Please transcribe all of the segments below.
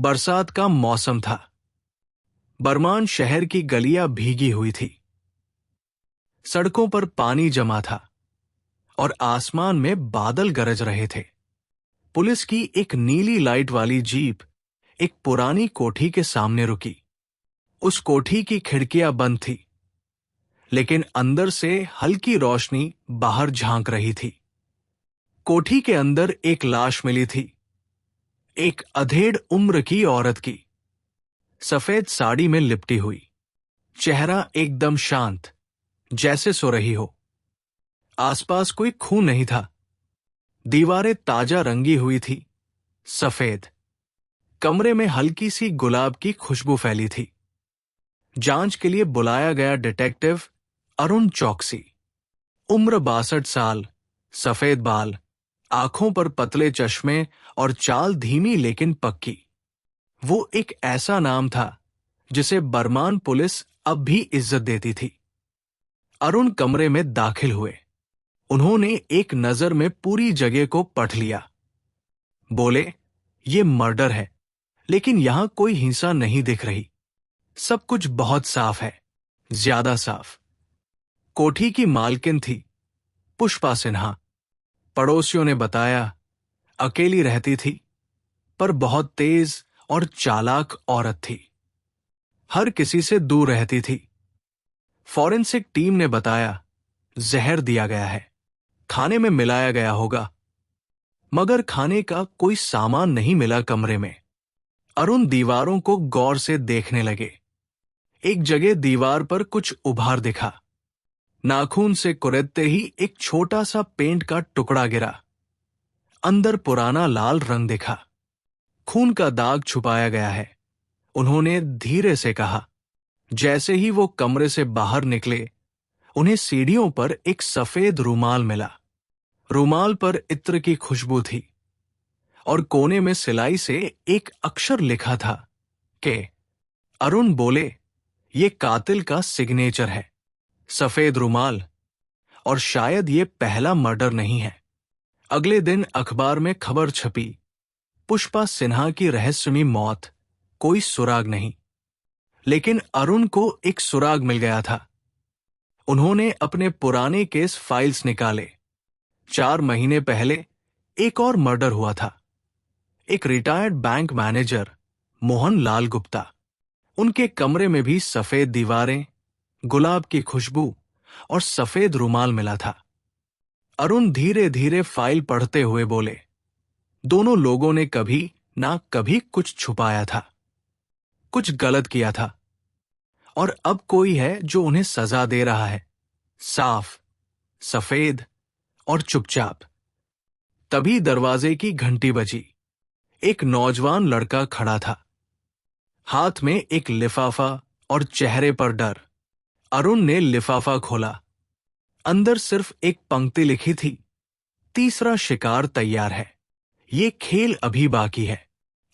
बरसात का मौसम था। बरमान शहर की गलियां भीगी हुई थी। सड़कों पर पानी जमा था और आसमान में बादल गरज रहे थे। पुलिस की एक नीली लाइट वाली जीप एक पुरानी कोठी के सामने रुकी। उस कोठी की खिड़कियां बंद थी, लेकिन अंदर से हल्की रोशनी बाहर झांक रही थी। कोठी के अंदर एक लाश मिली थी, एक अधेड़ उम्र की औरत की, सफेद साड़ी में लिपटी हुई, चेहरा एकदम शांत, जैसे सो रही हो। आसपास कोई खून नहीं था। दीवारें ताजा रंगी हुई थी, सफेद। कमरे में हल्की सी गुलाब की खुशबू फैली थी। जांच के लिए बुलाया गया डिटेक्टिव अरुण चौकसी, उम्र 62 साल, सफेद बाल, आंखों पर पतले चश्मे और चाल धीमी लेकिन पक्की। वो एक ऐसा नाम था जिसे बरमान पुलिस अब भी इज्जत देती थी। अरुण कमरे में दाखिल हुए। उन्होंने एक नजर में पूरी जगह को पढ़ लिया। बोले, ये मर्डर है, लेकिन यहां कोई हिंसा नहीं दिख रही। सब कुछ बहुत साफ है, ज्यादा साफ। कोठी की मालकिन थी पुष्पा सिन्हा। पड़ोसियों ने बताया, अकेली रहती थी, पर बहुत तेज और चालाक औरत थी। हर किसी से दूर रहती थी। फॉरेंसिक टीम ने बताया, जहर दिया गया है, खाने में मिलाया गया होगा। मगर खाने का कोई सामान नहीं मिला कमरे में। अरुण दीवारों को गौर से देखने लगे। एक जगह दीवार पर कुछ उभार दिखा। नाखून से कुरेदते ही एक छोटा सा पेंट का टुकड़ा गिरा। अंदर पुराना लाल रंग दिखा। खून का दाग छुपाया गया है, उन्होंने धीरे से कहा। जैसे ही वो कमरे से बाहर निकले, उन्हें सीढ़ियों पर एक सफेद रुमाल मिला। रुमाल पर इत्र की खुशबू थी और कोने में सिलाई से एक अक्षर लिखा था कि अरुण बोले, ये कातिल का सिग्नेचर है। सफेद रुमाल, और शायद ये पहला मर्डर नहीं है। अगले दिन अखबार में खबर छपी, पुष्पा सिन्हा की रहस्यमयी मौत, कोई सुराग नहीं। लेकिन अरुण को एक सुराग मिल गया था। उन्होंने अपने पुराने केस फाइल्स निकाले। 4 महीने पहले एक और मर्डर हुआ था। एक retired bank manager Mohan Lal Gupta. उनके कमरे में भी सफेद दीवारें, गुलाब की खुशबू और सफेद रुमाल मिला था। अरुण धीरे धीरे फाइल पढ़ते हुए बोले, दोनों लोगों ने कभी ना कभी कुछ छुपाया था, कुछ गलत किया था, और अब कोई है जो उन्हें सजा दे रहा है, साफ, सफेद और चुपचाप। तभी दरवाजे की घंटी बजी। एक नौजवान लड़का खड़ा था, हाथ में एक लिफाफा और चेहरे पर डर। अरुण ने लिफाफा खोला। अंदर सिर्फ एक पंक्ति लिखी थी, तीसरा शिकार तैयार है, ये खेल अभी बाकी है।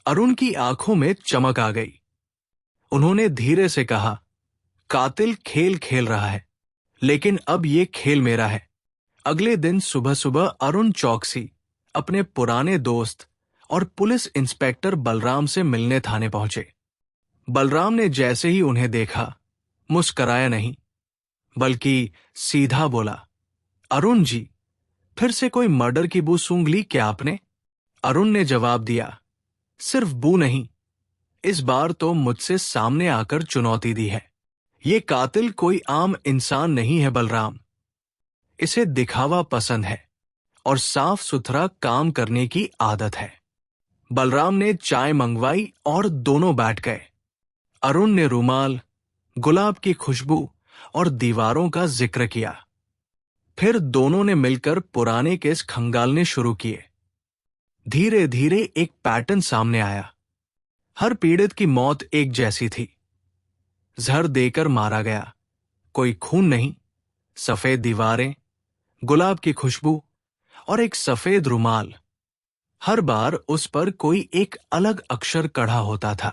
अरुण की आंखों में चमक आ गई। उन्होंने धीरे से कहा, कातिल खेल खेल रहा है, लेकिन अब ये खेल मेरा है। अगले दिन सुबह सुबह अरुण चौकसी अपने पुराने दोस्त और पुलिस इंस्पेक्टर बलराम से मिलने थाने पहुंचे। बलराम ने जैसे ही उन्हें देखा, मुस्कराया नहीं, बल्कि सीधा बोला, अरुण जी, फिर से कोई मर्डर की बू सूंघ ली क्या आपने? अरुण ने जवाब दिया, सिर्फ बू नहीं, इस बार तो मुझसे सामने आकर चुनौती दी है। ये कातिल कोई आम इंसान नहीं है बलराम। इसे दिखावा पसंद है और साफ सुथरा काम करने की आदत है। बलराम ने चाय मंगवाई और दोनों बैठ गए। अरुण ने रुमाल, गुलाब की खुशबू और दीवारों का जिक्र किया। फिर दोनों ने मिलकर पुराने केस खंगालने शुरू किए। धीरे धीरे एक पैटर्न सामने आया। हर पीड़ित की मौत एक जैसी थी। जहर देकर मारा गया, कोई खून नहीं, सफेद दीवारें, गुलाब की खुशबू और एक सफेद रुमाल। हर बार उस पर कोई एक अलग अक्षर कढ़ा होता था।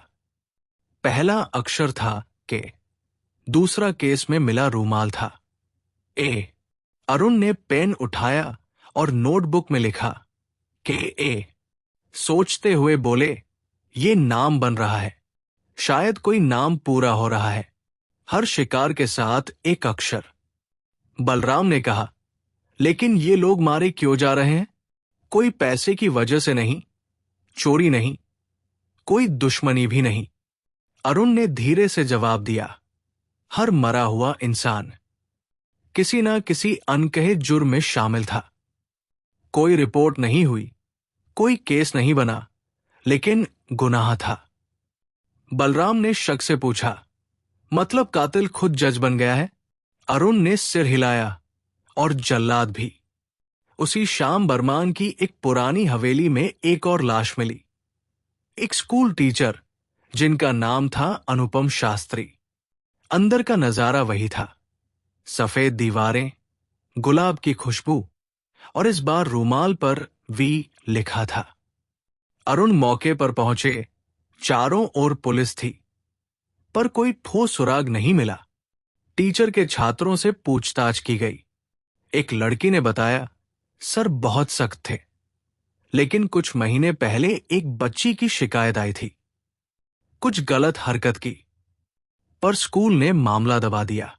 पहला अक्षर था के, दूसरा केस में मिला रुमाल था ए। अरुण ने पेन उठाया और नोटबुक में लिखा के ए। सोचते हुए बोले, ये नाम बन रहा है, शायद कोई नाम पूरा हो रहा है, हर शिकार के साथ एक अक्षर। बलराम ने कहा, लेकिन ये लोग मारे क्यों जा रहे हैं? कोई पैसे की वजह से नहीं, चोरी नहीं, कोई दुश्मनी भी नहीं। अरुण ने धीरे से जवाब दिया, हर मरा हुआ इंसान किसी ना किसी अनकहे जुर्म में शामिल था। कोई रिपोर्ट नहीं हुई, कोई केस नहीं बना, लेकिन गुनाह था। बलराम ने शक से पूछा, मतलब कातिल खुद जज बन गया है? अरुण ने सिर हिलाया, और जल्लाद भी। उसी शाम बरमान की एक पुरानी हवेली में एक और लाश मिली। एक स्कूल टीचर जिनका नाम था अनुपम शास्त्री। अंदर का नजारा वही था, सफेद दीवारें, गुलाब की खुशबू, और इस बार रूमाल पर वी लिखा था। अरुण मौके पर पहुंचे। चारों ओर पुलिस थी, पर कोई ठोस सुराग नहीं मिला। टीचर के छात्रों से पूछताछ की गई। एक लड़की ने बताया, सर बहुत सख्त थे, लेकिन कुछ महीने पहले एक बच्ची की शिकायत आई थी, कुछ गलत हरकत की, पर स्कूल ने मामला दबा दिया।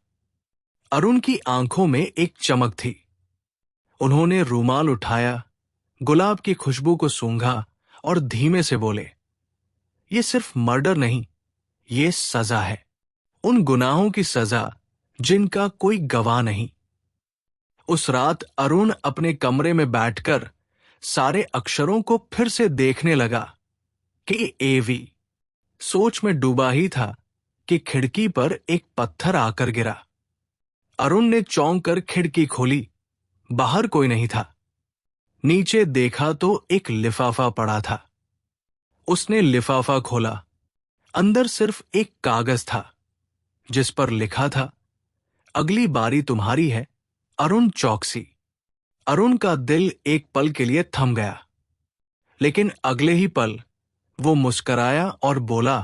अरुण की आंखों में एक चमक थी। उन्होंने रूमाल उठाया, गुलाब की खुशबू को सूंघा और धीमे से बोले, ये सिर्फ मर्डर नहीं, ये सजा है, उन गुनाहों की सजा जिनका कोई गवाह नहीं। उस रात अरुण अपने कमरे में बैठकर सारे अक्षरों को फिर से देखने लगा। KAV। सोच में डूबा ही था कि खिड़की पर एक पत्थर आकर गिरा। अरुण ने चौंक कर खिड़की खोली। बाहर कोई नहीं था। नीचे देखा तो एक लिफाफा पड़ा था। उसने लिफाफा खोला। अंदर सिर्फ एक कागज था, जिस पर लिखा था, अगली बारी तुम्हारी है, अरुण चौकसी। अरुण का दिल एक पल के लिए थम गया, लेकिन अगले ही पल वो मुस्कराया और बोला,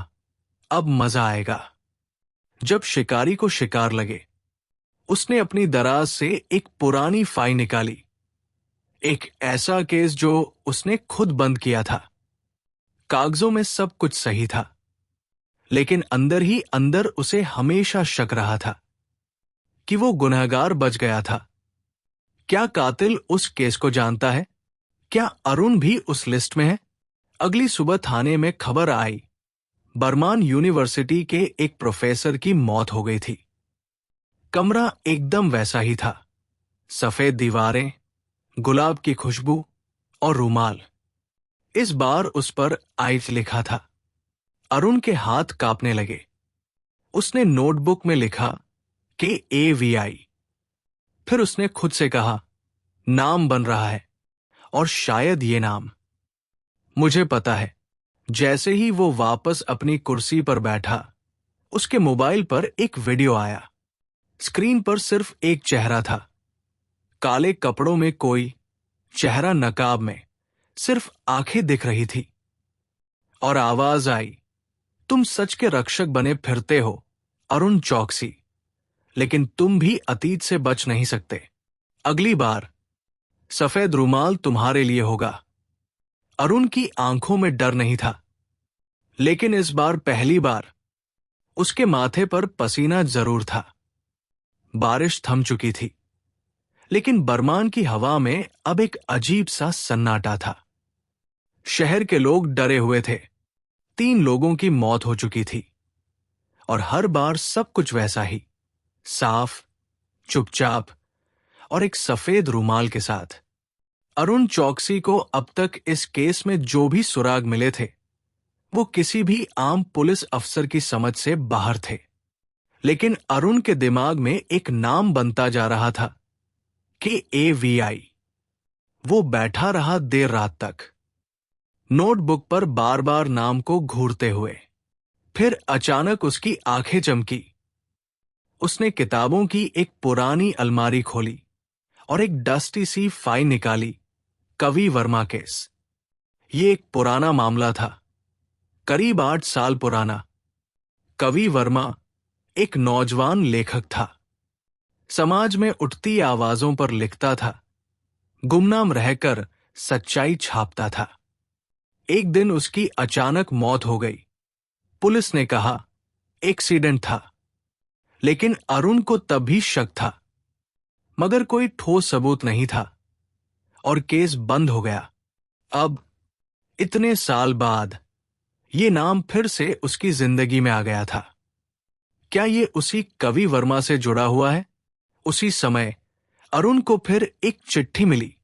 अब मजा आएगा। जब शिकारी को शिकार लगे, उसने अपनी दराज से एक पुरानी फाइल निकाली। एक ऐसा केस जो उसने खुद बंद किया था। कागजों में सब कुछ सही था, लेकिन अंदर ही अंदर उसे हमेशा शक रहा था कि वो गुनहगार बच गया था। क्या कातिल उस केस को जानता है? क्या अरुण भी उस लिस्ट में है? अगली सुबह थाने में खबर आई, बरमान यूनिवर्सिटी के एक प्रोफेसर की मौत हो गई थी। कमरा एकदम वैसा ही था, सफेद दीवारें, गुलाब की खुशबू और रूमाल। इस बार उस पर आइट लिखा था। अरुण के हाथ कांपने लगे। उसने नोटबुक में लिखा KAVI। फिर उसने खुद से कहा, नाम बन रहा है, और शायद ये नाम। मुझे पता है। जैसे ही वो वापस अपनी कुर्सी पर बैठा, उसके मोबाइल पर एक वीडियो आया। स्क्रीन पर सिर्फ एक चेहरा था, काले कपड़ों में कोई, चेहरा नकाब में, सिर्फ आंखें दिख रही थी। और आवाज आई, तुम सच के रक्षक बने फिरते हो, अरुण चौकसी, लेकिन तुम भी अतीत से बच नहीं सकते। अगली बार सफेद रूमाल तुम्हारे लिए होगा। अरुण की आंखों में डर नहीं था, लेकिन इस बार पहली बार उसके माथे पर पसीना जरूर था। बारिश थम चुकी थी, लेकिन बरमान की हवा में अब एक अजीब सा सन्नाटा था। शहर के लोग डरे हुए थे। 3 लोगों की मौत हो चुकी थी, और हर बार सब कुछ वैसा ही, साफ, चुपचाप, और एक सफेद रूमाल के साथ। अरुण चौकसी को अब तक इस केस में जो भी सुराग मिले थे, वो किसी भी आम पुलिस अफसर की समझ से बाहर थे। लेकिन अरुण के दिमाग में एक नाम बनता जा रहा था, KAVI। वो बैठा रहा देर रात तक, नोटबुक पर बार बार नाम को घूरते हुए। फिर अचानक उसकी आंखें चमकी। उसने किताबों की एक पुरानी अलमारी खोली और एक डस्टी सी फाइल निकाली, कवि वर्मा केस। ये एक पुराना मामला था, करीब 8 साल पुराना। कवि वर्मा एक नौजवान लेखक था। समाज में उठती आवाजों पर लिखता था, गुमनाम रहकर सच्चाई छापता था। एक दिन उसकी अचानक मौत हो गई। पुलिस ने कहा एक्सीडेंट था, लेकिन अरुण को तब भी शक था, मगर कोई ठोस सबूत नहीं था और केस बंद हो गया। अब इतने साल बाद ये नाम फिर से उसकी जिंदगी में आ गया था। क्या ये उसी कवि वर्मा से जुड़ा हुआ है? उसी समय अरुण को फिर एक चिट्ठी मिली।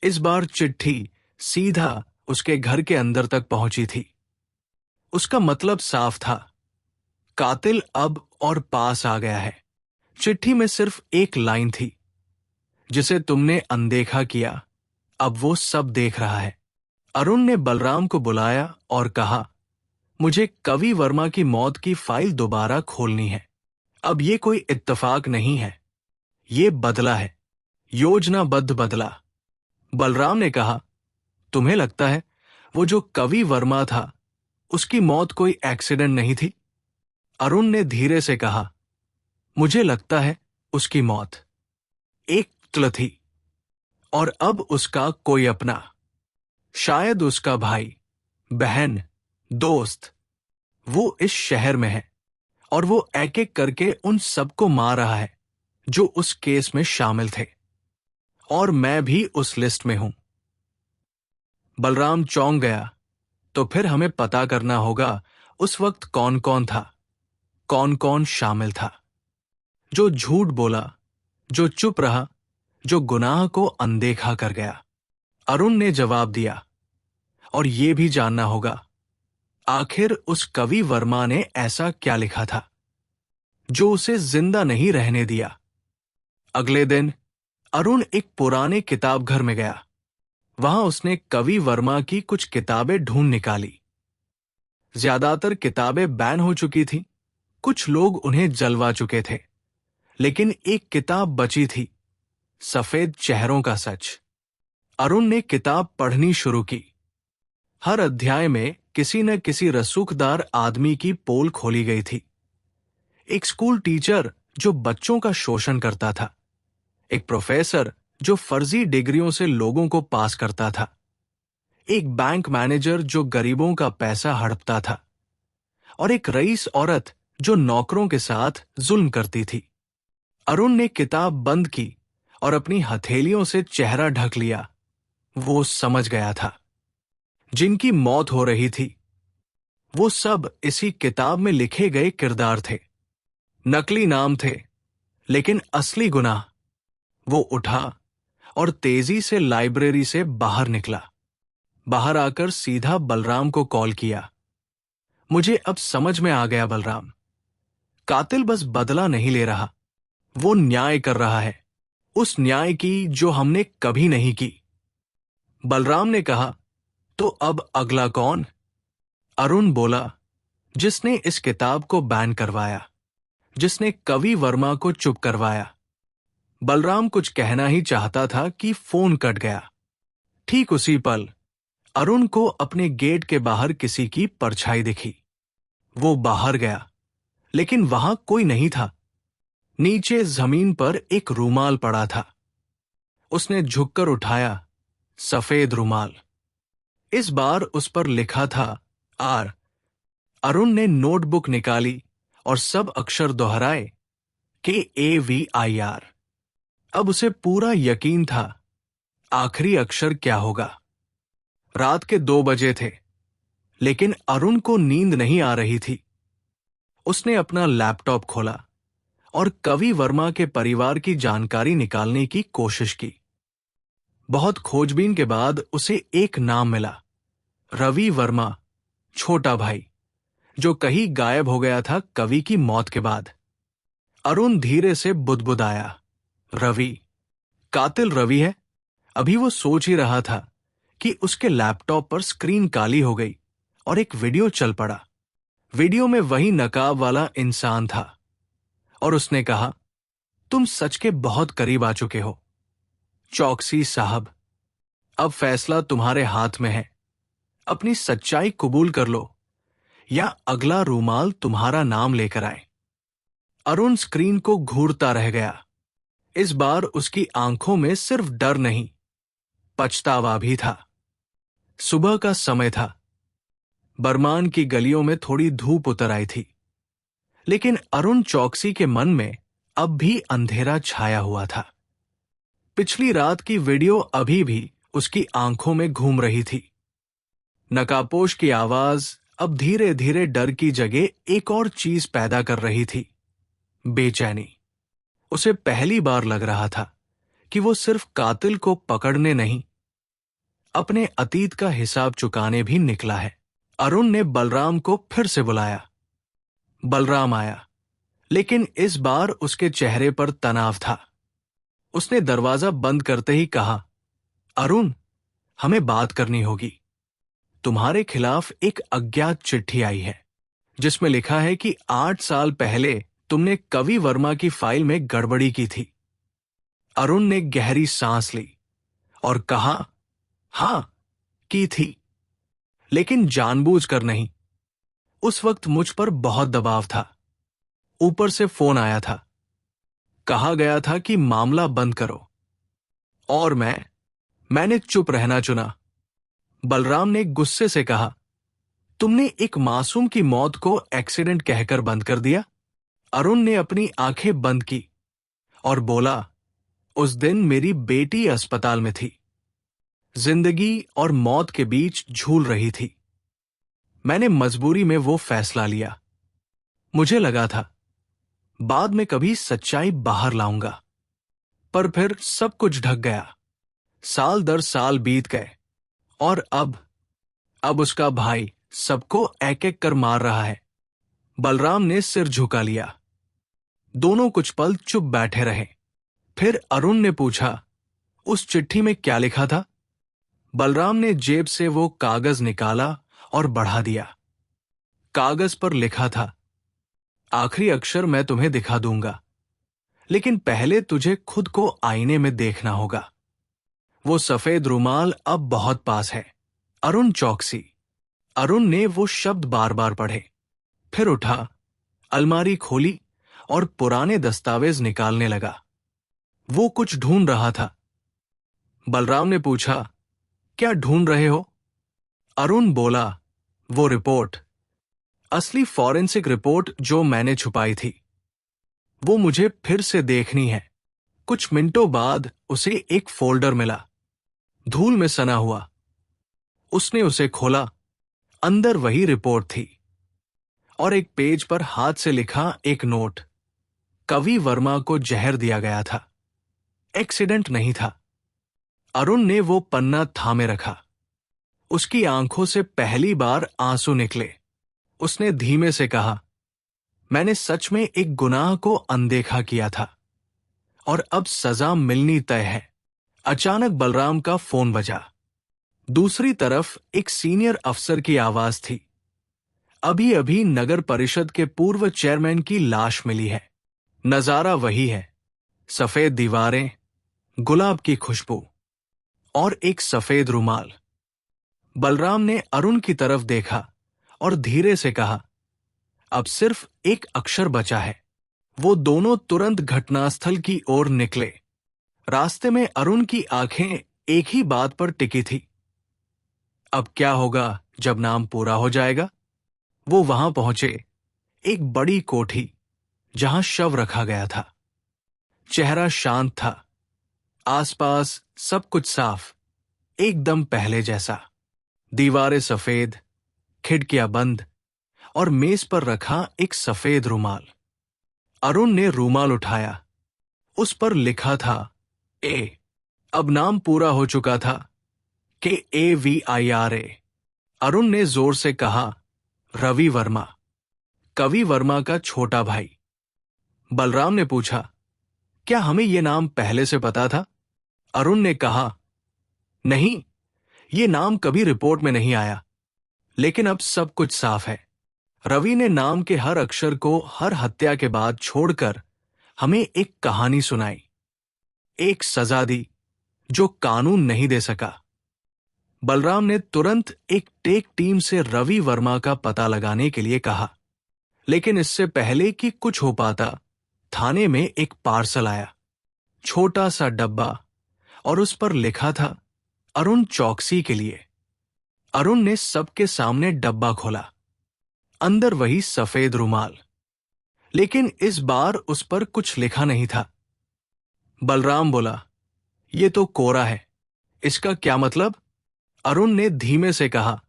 इस बार चिट्ठी सीधा उसके घर के अंदर तक पहुंची थी। उसका मतलब साफ था, कातिल अब और पास आ गया है। चिट्ठी में सिर्फ एक लाइन थी, जिसे तुमने अनदेखा किया, अब वो सब देख रहा है। अरुण ने बलराम को बुलाया और कहा, मुझे कवि वर्मा की मौत की फाइल दोबारा खोलनी है। अब ये कोई इत्तेफाक नहीं है, ये बदला है, योजनाबद्ध बदला। बलराम ने कहा, तुम्हें लगता है वो जो कवि वर्मा था, उसकी मौत कोई एक्सीडेंट नहीं थी? अरुण ने धीरे से कहा, मुझे लगता है उसकी मौत एक कत्ल थी, और अब उसका कोई अपना, शायद उसका भाई, बहन, दोस्त, वो इस शहर में है और वो एक एक करके उन सबको मार रहा है जो उस केस में शामिल थे, और मैं भी उस लिस्ट में हूं। बलराम चौंक गया। तो फिर हमें पता करना होगा उस वक्त कौन कौन था, कौन कौन शामिल था, जो झूठ बोला, जो चुप रहा, जो गुनाह को अनदेखा कर गया। अरुण ने जवाब दिया, और ये भी जानना होगा आखिर उस कवि वर्मा ने ऐसा क्या लिखा था जो उसे जिंदा नहीं रहने दिया। अगले दिन अरुण एक पुराने किताब घर में गया। वहां उसने कवि वर्मा की कुछ किताबें ढूंढ निकाली। ज्यादातर किताबें बैन हो चुकी थी, कुछ लोग उन्हें जलवा चुके थे, लेकिन एक किताब बची थी, सफेद चेहरों का सच। अरुण ने किताब पढ़नी शुरू की। हर अध्याय में किसी न किसी रसूखदार आदमी की पोल खोली गई थी। एक स्कूल टीचर जो बच्चों का शोषण करता था, एक प्रोफेसर जो फर्जी डिग्रियों से लोगों को पास करता था, एक बैंक मैनेजर जो गरीबों का पैसा हड़पता था, और एक रईस औरत जो नौकरों के साथ जुल्म करती थी। अरुण ने किताब बंद की और अपनी हथेलियों से चेहरा ढक लिया। वो समझ गया था, जिनकी मौत हो रही थी, वो सब इसी किताब में लिखे गए किरदार थे। नकली नाम थे, लेकिन असली गुनाह। वो उठा और तेजी से लाइब्रेरी से बाहर निकला। बाहर आकर सीधा बलराम को कॉल किया। मुझे अब समझ में आ गया बलराम, कातिल बस बदला नहीं ले रहा, वो न्याय कर रहा है, उस न्याय की जो हमने कभी नहीं की। बलराम ने कहा, तो अब अगला कौन? अरुण बोला, जिसने इस किताब को बैन करवाया, जिसने कवि वर्मा को चुप करवाया। बलराम कुछ कहना ही चाहता था कि फोन कट गया। ठीक उसी पल अरुण को अपने गेट के बाहर किसी की परछाई दिखी। वो बाहर गया, लेकिन वहां कोई नहीं था। नीचे जमीन पर एक रूमाल पड़ा था। उसने झुककर उठाया, सफेद रूमाल। इस बार उस पर लिखा था आर। अरुण ने नोटबुक निकाली और सब अक्षर दोहराए, KAVIR। अब उसे पूरा यकीन था, आखिरी अक्षर क्या होगा। रात के 2 बजे थे, लेकिन अरुण को नींद नहीं आ रही थी। उसने अपना लैपटॉप खोला और कवि वर्मा के परिवार की जानकारी निकालने की कोशिश की। बहुत खोजबीन के बाद उसे एक नाम मिला, रवि वर्मा, छोटा भाई, जो कहीं गायब हो गया था कवि की मौत के बाद। अरुण धीरे से बुदबुदाया, रवि, कातिल रवि है। अभी वो सोच ही रहा था कि उसके लैपटॉप पर स्क्रीन काली हो गई और एक वीडियो चल पड़ा। वीडियो में वही नकाब वाला इंसान था और उसने कहा, तुम सच के बहुत करीब आ चुके हो चौकसी साहब। अब फैसला तुम्हारे हाथ में है। अपनी सच्चाई कबूल कर लो या अगला रूमाल तुम्हारा नाम लेकर आए। अरुण स्क्रीन को घूरता रह गया। इस बार उसकी आंखों में सिर्फ डर नहीं, पछतावा भी था। सुबह का समय था। बरमान की गलियों में थोड़ी धूप उतर आई थी, लेकिन अरुण चौकसी के मन में अब भी अंधेरा छाया हुआ था। पिछली रात की वीडियो अभी भी उसकी आंखों में घूम रही थी। नकाबपोश की आवाज अब धीरे धीरे डर की जगह एक और चीज पैदा कर रही थी, बेचैनी। उसे पहली बार लग रहा था कि वो सिर्फ कातिल को पकड़ने नहीं, अपने अतीत का हिसाब चुकाने भी निकला है। अरुण ने बलराम को फिर से बुलाया। बलराम आया, लेकिन इस बार उसके चेहरे पर तनाव था। उसने दरवाजा बंद करते ही कहा, अरुण, हमें बात करनी होगी। तुम्हारे खिलाफ एक अज्ञात चिट्ठी आई है, जिसमें लिखा है कि 8 साल पहले तुमने कवि वर्मा की फाइल में गड़बड़ी की थी। अरुण ने गहरी सांस ली और कहा, हां, की थी, लेकिन जानबूझकर नहीं। उस वक्त मुझ पर बहुत दबाव था। ऊपर से फोन आया था, कहा गया था कि मामला बंद करो, और मैंने चुप रहना चुना। बलराम ने गुस्से से कहा, तुमने एक मासूम की मौत को एक्सीडेंट कहकर बंद कर दिया। अरुण ने अपनी आंखें बंद की और बोला, उस दिन मेरी बेटी अस्पताल में थी, जिंदगी और मौत के बीच झूल रही थी। मैंने मजबूरी में वो फैसला लिया। मुझे लगा था बाद में कभी सच्चाई बाहर लाऊंगा, पर फिर सब कुछ ढक गया। साल दर साल बीत गए, और अब उसका भाई सबको एक एक कर मार रहा है। बलराम ने सिर झुका लिया। दोनों कुछ पल चुप बैठे रहे। फिर अरुण ने पूछा, उस चिट्ठी में क्या लिखा था? बलराम ने जेब से वो कागज निकाला और बढ़ा दिया। कागज पर लिखा था, आखिरी अक्षर मैं तुम्हें दिखा दूंगा, लेकिन पहले तुझे खुद को आईने में देखना होगा। वो सफेद रुमाल अब बहुत पास है। अरुण चौकसी। अरुण ने वो शब्द बार बार पढ़े, फिर उठा, अलमारी खोली और पुराने दस्तावेज निकालने लगा। वो कुछ ढूंढ रहा था। बलराम ने पूछा, क्या ढूंढ रहे हो? अरुण बोला, वो रिपोर्ट, असली फॉरेंसिक रिपोर्ट जो मैंने छुपाई थी। वो मुझे फिर से देखनी है। कुछ मिनटों बाद उसे एक फोल्डर मिला, धूल में सना हुआ। उसने उसे खोला। अंदर वही रिपोर्ट थी, और एक पेज पर हाथ से लिखा एक नोट। कवि वर्मा को जहर दिया गया था, एक्सीडेंट नहीं था। अरुण ने वो पन्ना थामे रखा। उसकी आंखों से पहली बार आंसू निकले। उसने धीमे से कहा, मैंने सच में एक गुनाह को अनदेखा किया था, और अब सजा मिलनी तय है। अचानक बलराम का फोन बजा। दूसरी तरफ एक सीनियर अफसर की आवाज थी, अभी अभी नगर परिषद के पूर्व चेयरमैन की लाश मिली है। नजारा वही है, सफेद दीवारें, गुलाब की खुशबू और एक सफेद रुमाल। बलराम ने अरुण की तरफ देखा और धीरे से कहा, अब सिर्फ एक अक्षर बचा है। वो दोनों तुरंत घटनास्थल की ओर निकले। रास्ते में अरुण की आंखें एक ही बात पर टिकी थी, अब क्या होगा जब नाम पूरा हो जाएगा। वो वहां पहुंचे, एक बड़ी कोठी जहां शव रखा गया था। चेहरा शांत था, आसपास सब कुछ साफ, एकदम पहले जैसा। दीवारें सफेद, खिड़कियां बंद, और मेज पर रखा एक सफेद रुमाल। अरुण ने रुमाल उठाया। उस पर लिखा था ए। अब नाम पूरा हो चुका था, KAVIRA। अरुण ने जोर से कहा, रवि वर्मा, कवि वर्मा का छोटा भाई। बलराम ने पूछा, क्या हमें यह नाम पहले से पता था? अरुण ने कहा, नहीं, ये नाम कभी रिपोर्ट में नहीं आया, लेकिन अब सब कुछ साफ है। रवि ने नाम के हर अक्षर को हर हत्या के बाद छोड़कर हमें एक कहानी सुनाई, एक सजा दी जो कानून नहीं दे सका। बलराम ने तुरंत एक टेक टीम से रवि वर्मा का पता लगाने के लिए कहा, लेकिन इससे पहले कि कुछ हो पाता, थाने में एक पार्सल आया, छोटा सा डब्बा, और उस पर लिखा था, अरुण चौकसी के लिए। अरुण ने सबके सामने डब्बा खोला। अंदर वही सफेद रुमाल, लेकिन इस बार उस पर कुछ लिखा नहीं था। बलराम बोला, ये तो कोरा है, इसका क्या मतलब? अरुण ने धीमे से कहा,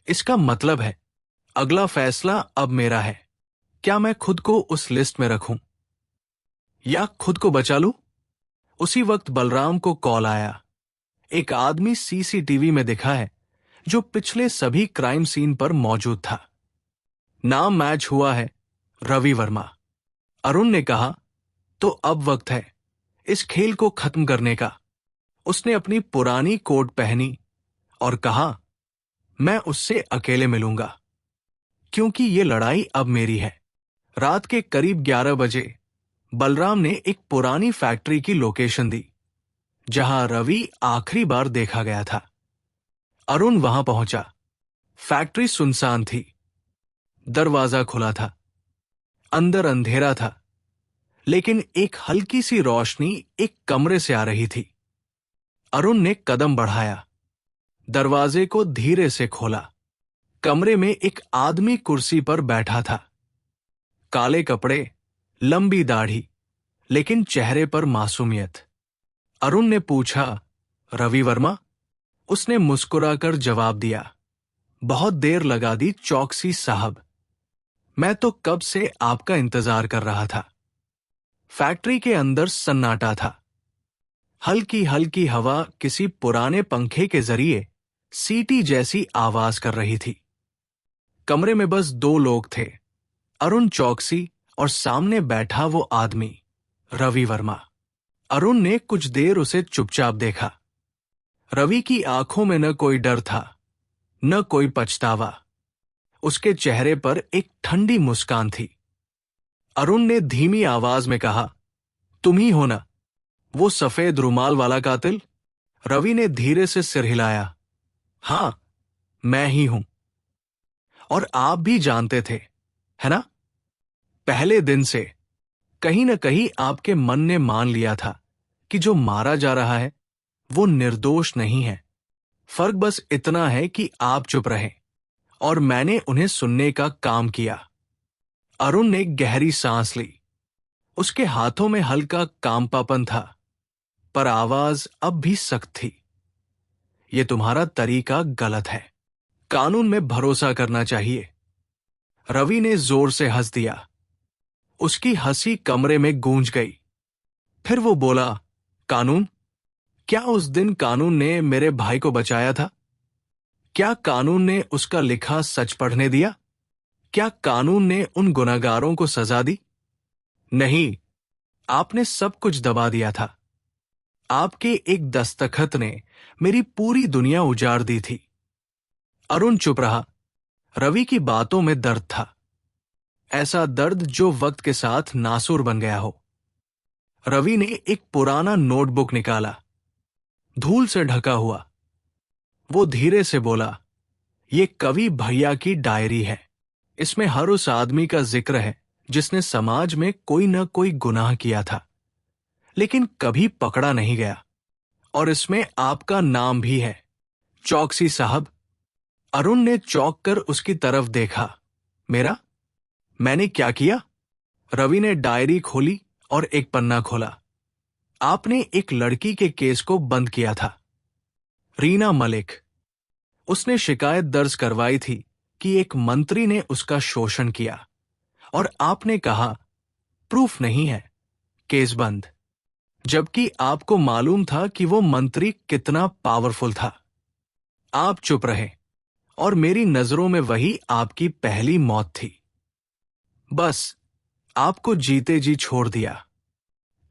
इसका मतलब है अगला फैसला अब मेरा है। क्या मैं खुद को उस लिस्ट में रखूं या खुद को बचा लूं? उसी वक्त बलराम को कॉल आया। एक आदमी सीसीटीवी में दिखा है जो पिछले सभी क्राइम सीन पर मौजूद था। नाम मैच हुआ है, रवि वर्मा। अरुण ने कहा, तो अब वक्त है इस खेल को खत्म करने का। उसने अपनी पुरानी कोट पहनी और कहा, मैं उससे अकेले मिलूंगा, क्योंकि ये लड़ाई अब मेरी है। रात के करीब 11 बजे बलराम ने एक पुरानी फैक्ट्री की लोकेशन दी जहां रवि आखिरी बार देखा गया था। अरुण वहां पहुंचा। फैक्ट्री सुनसान थी। दरवाजा खुला था। अंदर अंधेरा था, लेकिन एक हल्की सी रोशनी एक कमरे से आ रही थी। अरुण ने कदम बढ़ाया, दरवाजे को धीरे से खोला। कमरे में एक आदमी कुर्सी पर बैठा था। काले कपड़े, लंबी दाढ़ी, लेकिन चेहरे पर मासूमियत। अरुण ने पूछा, रवि वर्मा? उसने मुस्कुराकर जवाब दिया, बहुत देर लगा दी चौकसी साहब, मैं तो कब से आपका इंतजार कर रहा था। फैक्ट्री के अंदर सन्नाटा था। हल्की हल्की हवा किसी पुराने पंखे के जरिए सीटी जैसी आवाज कर रही थी। कमरे में बस 2 लोग थे, अरुण चौकसी और सामने बैठा वो आदमी, रवि वर्मा। अरुण ने कुछ देर उसे चुपचाप देखा। रवि की आंखों में न कोई डर था, न कोई पछतावा। उसके चेहरे पर एक ठंडी मुस्कान थी। अरुण ने धीमी आवाज में कहा, तुम ही हो ना वो सफेद रुमाल वाला कातिल? रवि ने धीरे से सिर हिलाया, हां, मैं ही हूं। और आप भी जानते थे, है ना? पहले दिन से कहीं न कहीं आपके मन ने मान लिया था कि जो मारा जा रहा है वो निर्दोष नहीं है। फर्क बस इतना है कि आप चुप रहे और मैंने उन्हें सुनने का काम किया। अरुण ने गहरी सांस ली। उसके हाथों में हल्का कांपापन था, पर आवाज अब भी सख्त थी। यह तुम्हारा तरीका गलत है। कानून में भरोसा करना चाहिए। रवि ने जोर से हंस दिया। उसकी हंसी कमरे में गूंज गई। फिर वो बोला, कानून? क्या उस दिन कानून ने मेरे भाई को बचाया था? क्या कानून ने उसका लिखा सच पढ़ने दिया? क्या कानून ने उन गुनहगारों को सजा दी? नहीं, आपने सब कुछ दबा दिया था। आपके एक दस्तखत ने मेरी पूरी दुनिया उजाड़ दी थी। अरुण चुप रहा। रवि की बातों में दर्द था, ऐसा दर्द जो वक्त के साथ नासूर बन गया हो। रवि ने एक पुराना नोटबुक निकाला, धूल से ढका हुआ। वो धीरे से बोला, ये कवि भैया की डायरी है। इसमें हर उस आदमी का जिक्र है जिसने समाज में कोई न कोई गुनाह किया था, लेकिन कभी पकड़ा नहीं गया। और इसमें आपका नाम भी है, चौकसी साहब। अरुण ने चौंक कर उसकी तरफ देखा। मेरा? मैंने क्या किया? रवि ने डायरी खोली और एक पन्ना खोला। आपने एक लड़की के केस को बंद किया था, रीना मलिक। उसने शिकायत दर्ज करवाई थी कि एक मंत्री ने उसका शोषण किया, और आपने कहा प्रूफ नहीं है, केस बंद। जबकि आपको मालूम था कि वो मंत्री कितना पावरफुल था। आप चुप रहे, और मेरी नजरों में वही आपकी पहली मौत थी। बस आपको जीते जी छोड़ दिया,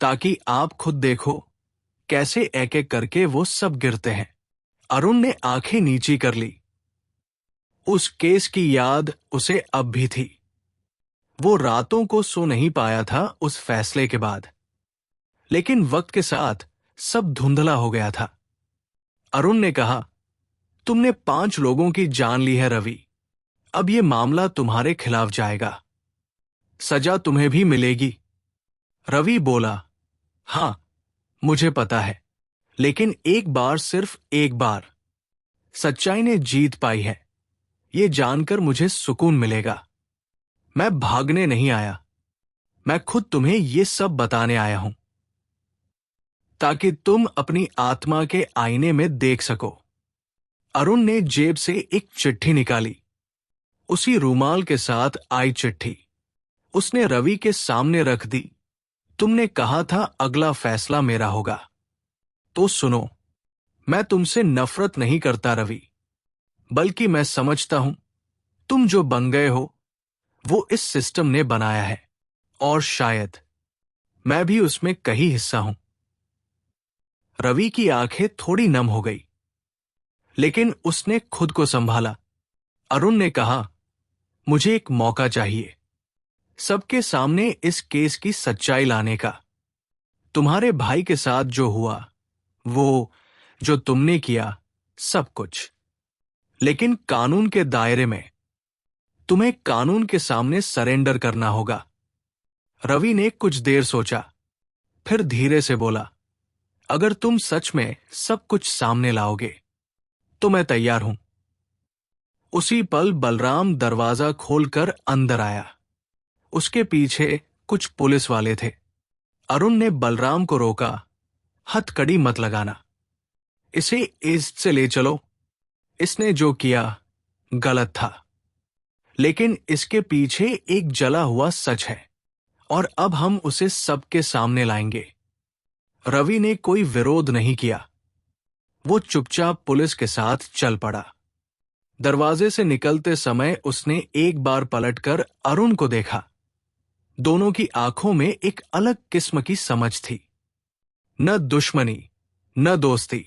ताकि आप खुद देखो कैसे एक एक करके वो सब गिरते हैं। अरुण ने आंखें नीची कर ली। उस केस की याद उसे अब भी थी। वो रातों को सो नहीं पाया था उस फैसले के बाद, लेकिन वक्त के साथ सब धुंधला हो गया था। अरुण ने कहा, तुमने 5 लोगों की जान ली है रवि। अब ये मामला तुम्हारे खिलाफ जाएगा, सजा तुम्हें भी मिलेगी। रवि बोला, हां, मुझे पता है, लेकिन एक बार, सिर्फ एक बार, सच्चाई ने जीत पाई है, ये जानकर मुझे सुकून मिलेगा। मैं भागने नहीं आया, मैं खुद तुम्हें ये सब बताने आया हूं, ताकि तुम अपनी आत्मा के आईने में देख सको। अरुण ने जेब से एक चिट्ठी निकाली, उसी रूमाल के साथ आई चिट्ठी। उसने रवि के सामने रख दी। तुमने कहा था अगला फैसला मेरा होगा, तो सुनो, मैं तुमसे नफरत नहीं करता रवि, बल्कि मैं समझता हूं तुम जो बन गए हो वो इस सिस्टम ने बनाया है, और शायद मैं भी उसमें कहीं हिस्सा हूं। रवि की आंखें थोड़ी नम हो गई, लेकिन उसने खुद को संभाला। अरुण ने कहा, मुझे एक मौका चाहिए, सबके सामने इस केस की सच्चाई लाने का। तुम्हारे भाई के साथ जो हुआ, वो जो तुमने किया, सब कुछ, लेकिन कानून के दायरे में। तुम्हें कानून के सामने सरेंडर करना होगा। रवि ने कुछ देर सोचा, फिर धीरे से बोला, अगर तुम सच में सब कुछ सामने लाओगे तो मैं तैयार हूं। उसी पल बलराम दरवाजा खोलकर अंदर आया। उसके पीछे कुछ पुलिस वाले थे। अरुण ने बलराम को रोका, हथकड़ी मत लगाना, इसे ईस्ट से ले चलो। इसने जो किया गलत था, लेकिन इसके पीछे एक जला हुआ सच है, और अब हम उसे सबके सामने लाएंगे। रवि ने कोई विरोध नहीं किया, वो चुपचाप पुलिस के साथ चल पड़ा। दरवाजे से निकलते समय उसने एक बार पलटकर अरुण को देखा। दोनों की आंखों में एक अलग किस्म की समझ थी, न दुश्मनी न दोस्ती,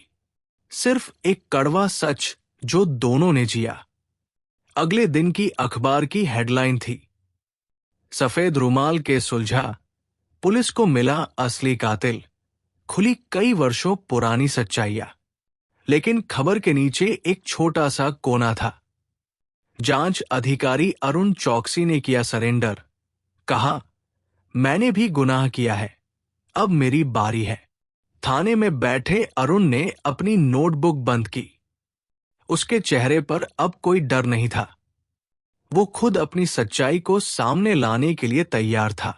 सिर्फ एक कड़वा सच जो दोनों ने जिया। अगले दिन की अखबार की हेडलाइन थी, सफेद रुमाल के सुलझा, पुलिस को मिला असली कातिल, खुली कई वर्षों पुरानी सच्चाइयां। लेकिन खबर के नीचे एक छोटा सा कोना था, जांच अधिकारी अरुण चौकसी ने किया सरेंडर। कहा, मैंने भी गुनाह किया है, अब मेरी बारी है। थाने में बैठे अरुण ने अपनी नोटबुक बंद की। उसके चेहरे पर अब कोई डर नहीं था। वो खुद अपनी सच्चाई को सामने लाने के लिए तैयार था।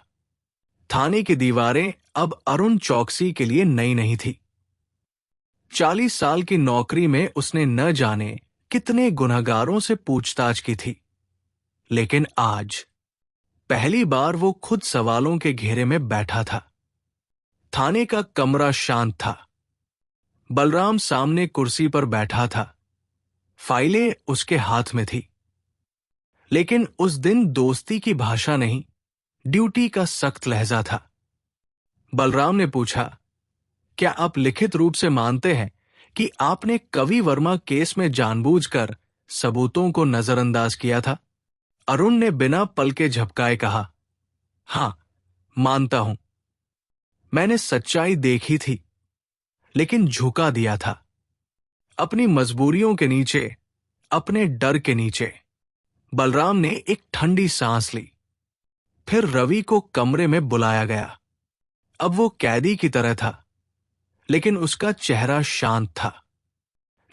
थाने की दीवारें अब अरुण चौकसी के लिए नई नहीं थी। 40 साल की नौकरी में उसने न जाने कितने गुनहगारों से पूछताछ की थी, लेकिन आज पहली बार वो खुद सवालों के घेरे में बैठा था। थाने का कमरा शांत था। बलराम सामने कुर्सी पर बैठा था, फाइलें उसके हाथ में थी। लेकिन उस दिन दोस्ती की भाषा नहीं, ड्यूटी का सख्त लहजा था। बलराम ने पूछा, क्या आप लिखित रूप से मानते हैं कि आपने कवि वर्मा केस में जानबूझकर सबूतों को नजरअंदाज किया था? अरुण ने बिना पलके झपकाए कहा, हां, मानता हूं। मैंने सच्चाई देखी थी, लेकिन झुका दिया था, अपनी मजबूरियों के नीचे, अपने डर के नीचे। बलराम ने एक ठंडी सांस ली। फिर रवि को कमरे में बुलाया गया। अब वो कैदी की तरह था, लेकिन उसका चेहरा शांत था,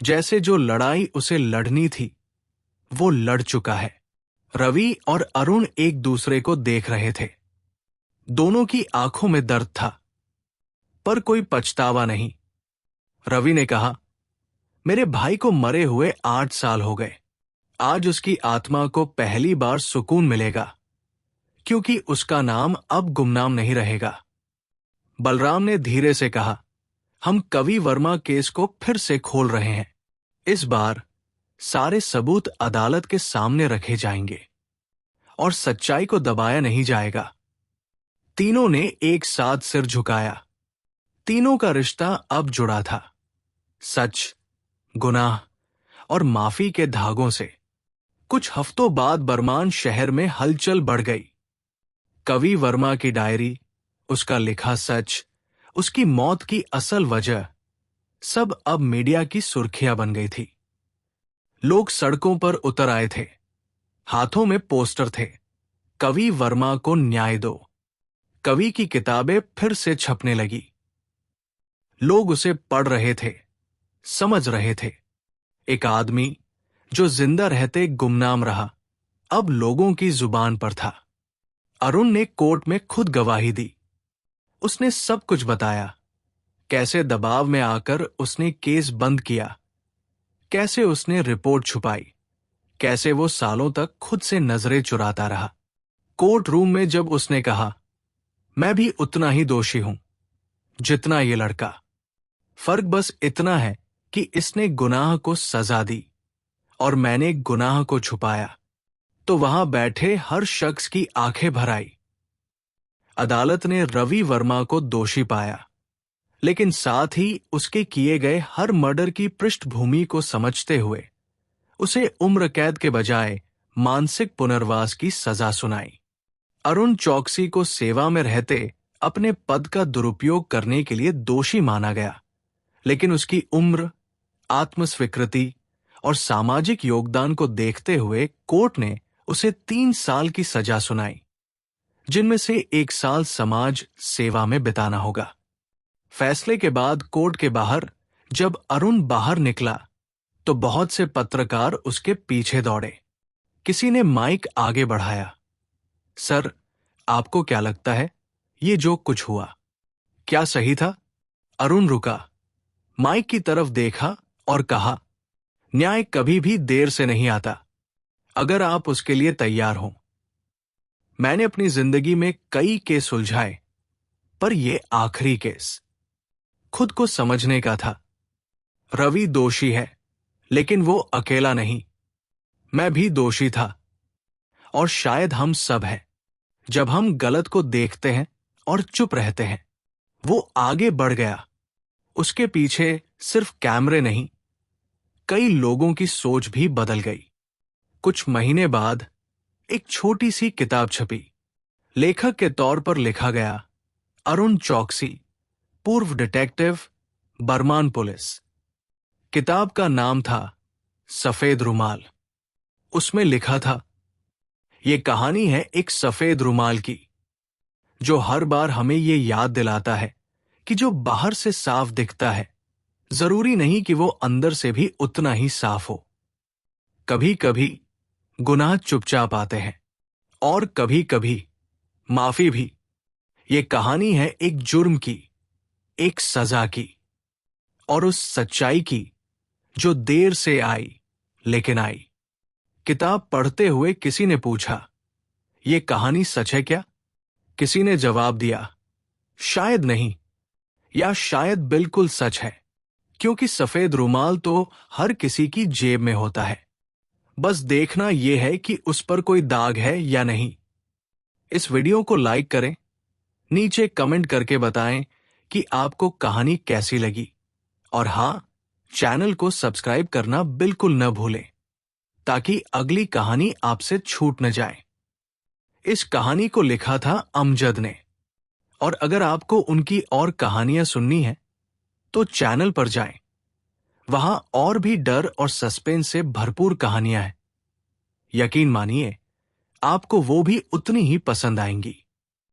जैसे जो लड़ाई उसे लड़नी थी वो लड़ चुका है। रवि और अरुण एक दूसरे को देख रहे थे। दोनों की आंखों में दर्द था, पर कोई पछतावा नहीं। रवि ने कहा, मेरे भाई को मरे हुए 8 साल हो गए। आज उसकी आत्मा को पहली बार सुकून मिलेगा, क्योंकि उसका नाम अब गुमनाम नहीं रहेगा। बलराम ने धीरे से कहा, हम कवि वर्मा केस को फिर से खोल रहे हैं। इस बार सारे सबूत अदालत के सामने रखे जाएंगे और सच्चाई को दबाया नहीं जाएगा। तीनों ने एक साथ सिर झुकाया। तीनों का रिश्ता अब जुड़ा था, सच, गुनाह और माफी के धागों से। कुछ हफ्तों बाद बरमान शहर में हलचल बढ़ गई। कवि वर्मा की डायरी, उसका लिखा सच, उसकी मौत की असल वजह, सब अब मीडिया की सुर्खियां बन गई थी। लोग सड़कों पर उतर आए थे। हाथों में पोस्टर थे, कवि वर्मा को न्याय दो। कवि की किताबें फिर से छपने लगी। लोग उसे पढ़ रहे थे, समझ रहे थे। एक आदमी जो जिंदा रहते गुमनाम रहा, अब लोगों की जुबान पर था। अरुण ने कोर्ट में खुद गवाही दी। उसने सब कुछ बताया, कैसे दबाव में आकर उसने केस बंद किया, कैसे उसने रिपोर्ट छुपाई, कैसे वो सालों तक खुद से नजरें चुराता रहा। कोर्ट रूम में जब उसने कहा, मैं भी उतना ही दोषी हूं जितना ये लड़का, फर्क बस इतना है कि इसने गुनाह को सजा दी और मैंने गुनाह को छुपाया, तो वहां बैठे हर शख्स की आंखें भर आई। अदालत ने रवि वर्मा को दोषी पाया, लेकिन साथ ही उसके किए गए हर मर्डर की पृष्ठभूमि को समझते हुए उसे उम्र कैद के बजाय मानसिक पुनर्वास की सजा सुनाई। अरुण चौकसी को सेवा में रहते अपने पद का दुरुपयोग करने के लिए दोषी माना गया, लेकिन उसकी उम्र, आत्मस्वीकृति और सामाजिक योगदान को देखते हुए कोर्ट ने उसे 3 साल की सजा सुनाई, जिनमें से 1 साल समाज सेवा में बिताना होगा। फैसले के बाद कोर्ट के बाहर जब अरुण बाहर निकला तो बहुत से पत्रकार उसके पीछे दौड़े। किसी ने माइक आगे बढ़ाया, सर, आपको क्या लगता है ये जो कुछ हुआ, क्या सही था? अरुण रुका, माइक की तरफ देखा और कहा, न्याय कभी भी देर से नहीं आता, अगर आप उसके लिए तैयार हों। मैंने अपनी जिंदगी में कई केस सुलझाए, पर यह आखिरी केस खुद को समझने का था। रवि दोषी है, लेकिन वो अकेला नहीं, मैं भी दोषी था। और शायद हम सब हैं। जब हम गलत को देखते हैं और चुप रहते हैं। वो आगे बढ़ गया, उसके पीछे सिर्फ कैमरे नहीं, कई लोगों की सोच भी बदल गई। कुछ महीने बाद एक छोटी सी किताब छपी। लेखक के तौर पर लिखा गया, अरुण चौकसी, पूर्व डिटेक्टिव, बर्मान पुलिस। किताब का नाम था सफेद रुमाल। उसमें लिखा था, यह कहानी है एक सफेद रुमाल की, जो हर बार हमें ये याद दिलाता है कि जो बाहर से साफ दिखता है, जरूरी नहीं कि वो अंदर से भी उतना ही साफ हो। कभी कभी गुनाह चुपचाप आते हैं और कभी कभी माफी भी। ये कहानी है एक जुर्म की, एक सजा की, और उस सच्चाई की जो देर से आई, लेकिन आई। किताब पढ़ते हुए किसी ने पूछा, ये कहानी सच है क्या? किसी ने जवाब दिया, शायद नहीं, या शायद बिल्कुल सच है, क्योंकि सफेद रुमाल तो हर किसी की जेब में होता है। बस देखना यह है कि उस पर कोई दाग है या नहीं। इस वीडियो को लाइक करें, नीचे कमेंट करके बताएं कि आपको कहानी कैसी लगी, और हां, चैनल को सब्सक्राइब करना बिल्कुल न भूलें, ताकि अगली कहानी आपसे छूट न जाए। इस कहानी को लिखा था अमजद ने, और अगर आपको उनकी और कहानियां सुननी है तो चैनल पर जाएं। वहां और भी डर और सस्पेंस से भरपूर कहानियां हैं। यकीन मानिए, आपको वो भी उतनी ही पसंद आएंगी।